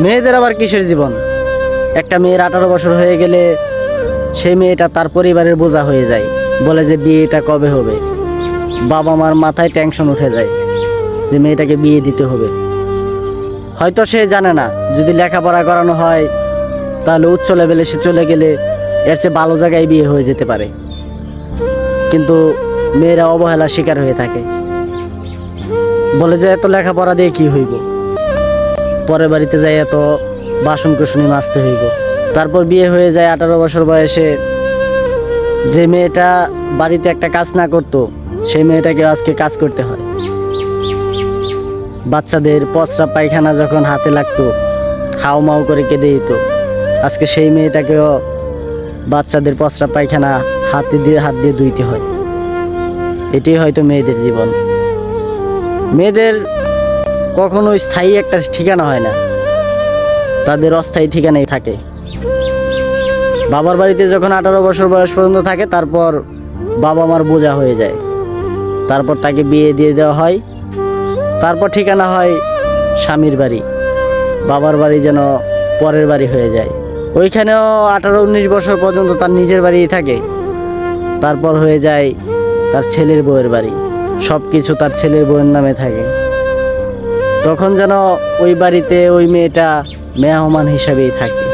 মেয়েদের আবার কিসের জীবন? একটা মেয়ের 18 বছর হয়ে গেলে সেই মেয়েটা তার পরিবারের বোঝা হয়ে যায়। বলে যে বিয়েটা কবে হবে। বাবা মার মাথায় টেনশন উঠে যায় যে মেয়েটাকে বিয়ে দিতে হবে। হয়তো সে জানে না যদি লেখাপড়া করানো হয় তাহলে উচ্চ লেভেলে সে চলে গেলে এর চেয়ে ভালো জায়গায় বিয়ে হয়ে যেতে পারে। কিন্তু মেয়েরা অবহেলার শিকার হয়ে থাকে। বলে যে এত লেখাপড়া দিয়ে কি হইব, পরের বাড়িতে যাই এত বাসন কুসুনি মাজতে হইব। তারপর বিয়ে হয়ে যায় 18 বছর বয়সে। যে মেয়েটা বাড়িতে একটা কাজ না করতো সেই মেয়েটাকে আজকে কাজ করতে হয়। বাচ্চাদের প্রস্রাব পায়খানা যখন হাতে লাগতো হাও মাও করে কেঁদে দিত, আজকে সেই মেয়েটাকেও বাচ্চাদের প্রস্রাব পায়খানা হাত দিয়ে ধুইতে হয়। এটাই হয়তো মেয়েদের জীবন। মেয়েদের কখনো স্থায়ী একটা ঠিকানা হয় না, তাদের অস্থায়ী ঠিকানাই থাকে। বাবার বাড়িতে যখন 18 বছর বয়স পর্যন্ত থাকে তারপর বাবা মার বোঝা হয়ে যায়। তারপর তাকে বিয়ে দিয়ে দেওয়া হয়। তারপর ঠিকানা হয় স্বামীর বাড়ি। বাবার বাড়ি যেন পরের বাড়ি হয়ে যায়। ওইখানেও 18-19 বছর পর্যন্ত তার নিজের বাড়িই থাকে। তারপর হয়ে যায় তার ছেলের বউয়ের বাড়ি। সব কিছু তার ছেলের বউয়ের নামে থাকে। তখন যেন ওই বাড়িতে ওই মেয়েটা মেহমান হিসাবেই থাকে।